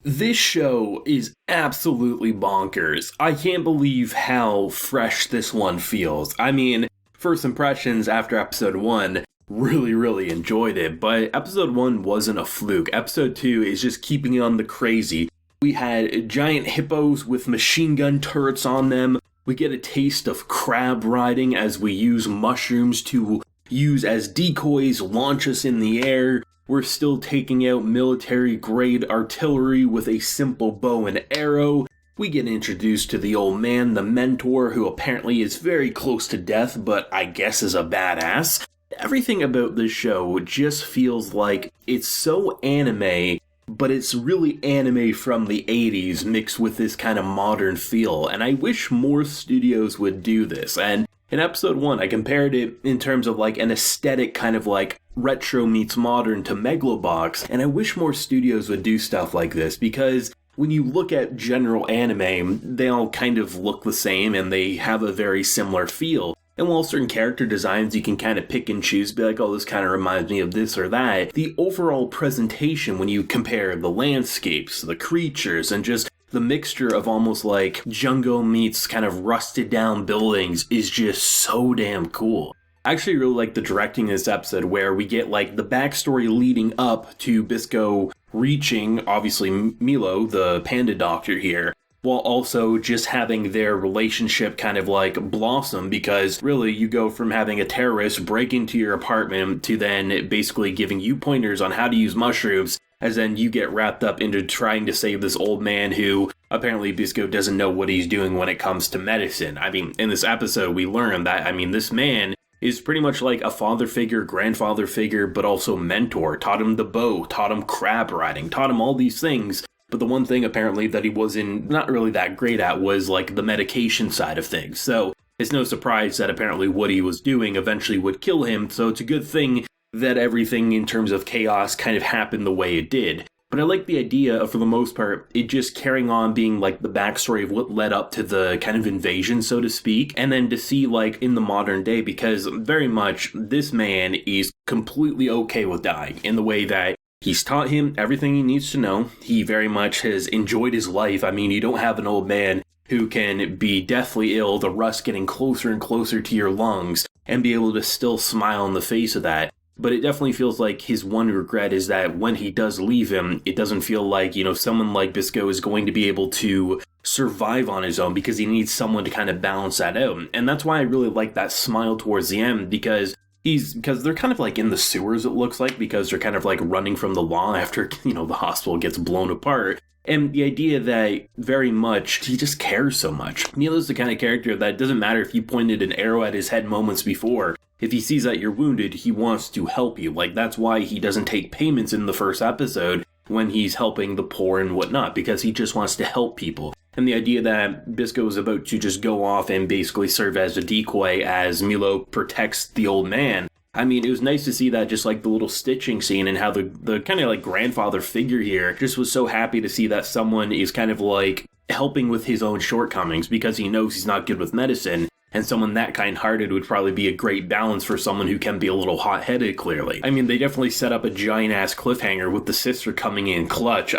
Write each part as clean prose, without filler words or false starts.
This show is absolutely bonkers. I can't believe how fresh this one feels. I mean, first impressions after episode 1, really enjoyed it, but episode 1 wasn't a fluke. Episode 2 is just keeping on the crazy. We had giant hippos with machine gun turrets on them. We get a taste of crab riding as we use mushrooms to use as decoys, launch us in the air. We're still taking out military-grade artillery with a simple bow and arrow. We get introduced to the old man, the mentor, who apparently is very close to death, but I guess is a badass. Everything about this show just feels like it's so anime, but it's really anime from the 80s mixed with this kind of modern feel, and I wish more studios would do this. And in episode 1, I compared it in terms of like an aesthetic kind of like retro meets modern to Megalobox, and I wish more studios would do stuff like this, because when you look at general anime, they all kind of look the same and they have a very similar feel. And while certain character designs you can kind of pick and choose, be like, oh, this kind of reminds me of this or that, the overall presentation when you compare the landscapes, the creatures, and just the mixture of almost like jungle meets kind of rusted down buildings is just so damn cool. I actually really like the directing in this episode where we get like the backstory leading up to Bisco reaching, obviously, Milo, the panda doctor here, while also just having their relationship kind of like blossom, because really you go from having a terrorist break into your apartment to then basically giving you pointers on how to use mushrooms, as then you get wrapped up into trying to save this old man who apparently Bisco doesn't know what he's doing when it comes to medicine. I mean, in this episode we learn that, this man is pretty much like a father figure, grandfather figure, but also mentor. Taught him the bow, taught him crab riding, taught him all these things. But the one thing apparently that he wasn't not really that great at was like the medication side of things. So it's no surprise that apparently what he was doing eventually would kill him. So it's a good thing that everything in terms of chaos kind of happened the way it did. But I like the idea of, for the most part, it just carrying on being like the backstory of what led up to the kind of invasion, so to speak. And then to see like in the modern day, because very much this man is completely okay with dying in the way that he's taught him everything he needs to know. He very much has enjoyed his life. I mean, you don't have an old man who can be deathly ill, the rust getting closer and closer to your lungs, and be able to still smile in the face of that. But it definitely feels like his one regret is that when he does leave him, it doesn't feel like, someone like Bisco is going to be able to survive on his own, because he needs someone to kind of balance that out. And that's why I really like that smile towards the end, because they're kind of like in the sewers, it looks like, because they're kind of like running from the law after, the hospital gets blown apart. And the idea that very much he just cares so much. Milo's the kind of character that it doesn't matter if you pointed an arrow at his head moments before. If he sees that you're wounded, he wants to help you. Like, that's why he doesn't take payments in the first episode when he's helping the poor and whatnot, because he just wants to help people. And the idea that Bisco is about to just go off and basically serve as a decoy as Milo protects the old man. It was nice to see that, just like the little stitching scene, and how the kind of like grandfather figure here just was so happy to see that someone is kind of like helping with his own shortcomings, because he knows he's not good with medicine. And someone that kind-hearted would probably be a great balance for someone who can be a little hot-headed, clearly. They definitely set up a giant-ass cliffhanger with the sister coming in clutch.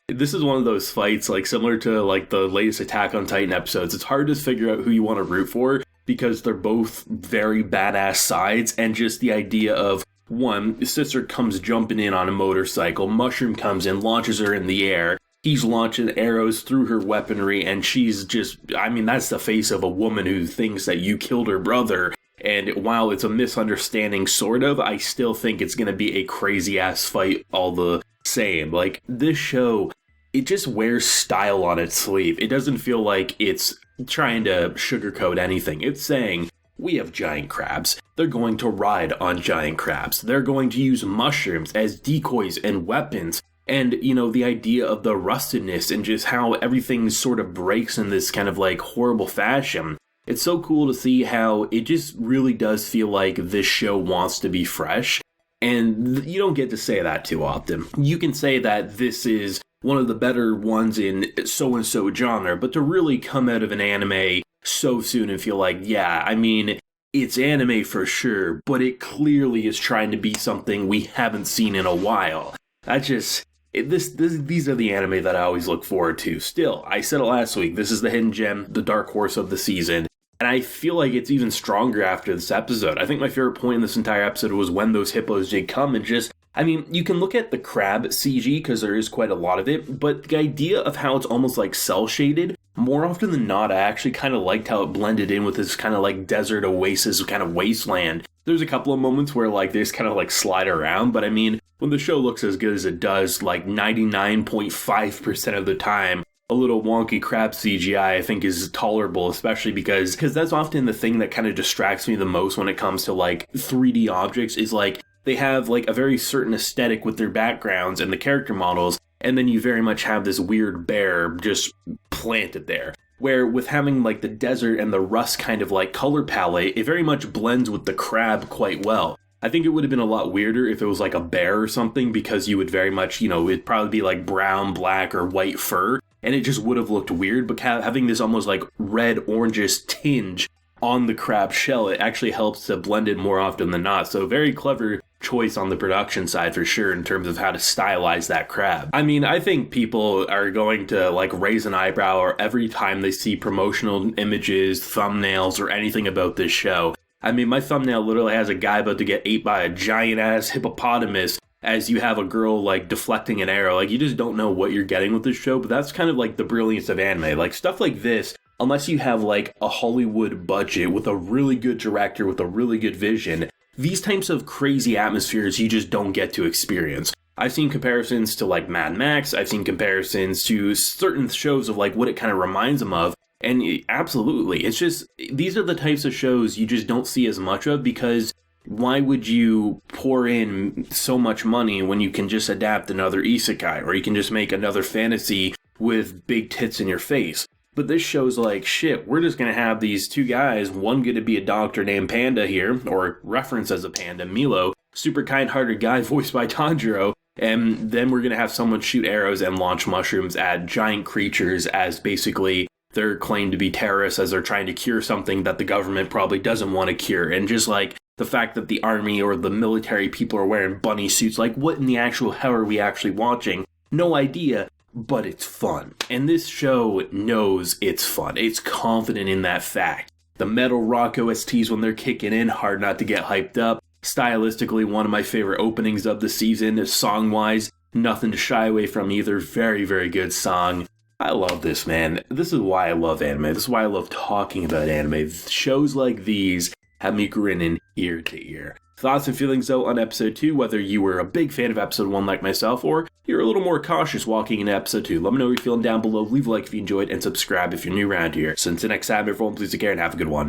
This is one of those fights, like, similar to, like, the latest Attack on Titan episodes. It's hard to figure out who you want to root for, because they're both very badass sides, and just the idea of, one, the sister comes jumping in on a motorcycle, Mushroom comes in, launches her in the air, he's launching arrows through her weaponry, and she's just, that's the face of a woman who thinks that you killed her brother. And while it's a misunderstanding, sort of, I still think it's going to be a crazy-ass fight all the same. Like, this show, it just wears style on its sleeve. It doesn't feel like it's trying to sugarcoat anything. It's saying, we have giant crabs. They're going to ride on giant crabs. They're going to use mushrooms as decoys and weapons. And, the idea of the rustedness and just how everything sort of breaks in this kind of like horrible fashion. It's so cool to see how it just really does feel like this show wants to be fresh. And you don't get to say that too often. You can say that this is one of the better ones in so-and-so genre, but to really come out of an anime so soon and feel like, it's anime for sure, but it clearly is trying to be something we haven't seen in a while. These are the anime that I always look forward to. Still, I said it last week, this is the hidden gem, the dark horse of the season. And I feel like it's even stronger after this episode. I think my favorite point in this entire episode was when those hippos did come and just... I mean, you can look at the crab CG, because there is quite a lot of it, but the idea of how it's almost like cel-shaded, more often than not, I actually kind of liked how it blended in with this kind of like desert oasis kind of wasteland. There's a couple of moments where like they just kind of like slide around, but I mean, when the show looks as good as it does, like 99.5% of the time, a little wonky crab CGI I think is tolerable, especially because that's often the thing that kind of distracts me the most when it comes to like 3D objects is like they have like a very certain aesthetic with their backgrounds and the character models, and then you very much have this weird bear just planted there. Where with having like the desert and the rust kind of like color palette, it very much blends with the crab quite well. I think it would have been a lot weirder if it was like a bear or something, because you would very much, it'd probably be like brown, black, or white fur, and it just would have looked weird. But having this almost like red orangish tinge on the crab shell, it actually helps to blend it more often than not. So very clever choice on the production side for sure in terms of how to stylize that crab. I mean, I think people are going to like raise an eyebrow or every time they see promotional images, thumbnails, or anything about this show. I mean, my thumbnail literally has a guy about to get ate by a giant ass hippopotamus as you have a girl like deflecting an arrow. Like, you just don't know what you're getting with this show, but that's kind of like the brilliance of anime. Like, stuff like this, unless you have like a Hollywood budget with a really good director with a really good vision, these types of crazy atmospheres you just don't get to experience. I've seen comparisons to like Mad Max, I've seen comparisons to certain shows of like what it kind of reminds them of, and absolutely, it's just, these are the types of shows you just don't see as much of, because why would you pour in so much money when you can just adapt another isekai, or you can just make another fantasy with big tits in your face? But this show's like, shit, we're just going to have these two guys, one going to be a doctor named Panda here, or referenced as a panda, Milo, super kind-hearted guy voiced by Tanjiro, and then we're going to have someone shoot arrows and launch mushrooms at giant creatures as basically they're claimed to be terrorists, as they're trying to cure something that the government probably doesn't want to cure. And just like the fact that the army or the military people are wearing bunny suits, like what in the actual hell are we actually watching? No idea. But it's fun. And this show knows it's fun. It's confident in that fact. The metal rock OSTs when they're kicking in, hard not to get hyped up. Stylistically, one of my favorite openings of the season. Song-wise, nothing to shy away from either. Very, very good song. I love this, man. This is why I love anime. This is why I love talking about anime. Shows like these have me grinning ear to ear. Thoughts and feelings, though, on episode 2, whether you were a big fan of episode 1 like myself, or you're a little more cautious walking into episode 2. Let me know what you're feeling down below. Leave a like if you enjoyed, and subscribe if you're new around here. So until next time, everyone, please take care and have a good one.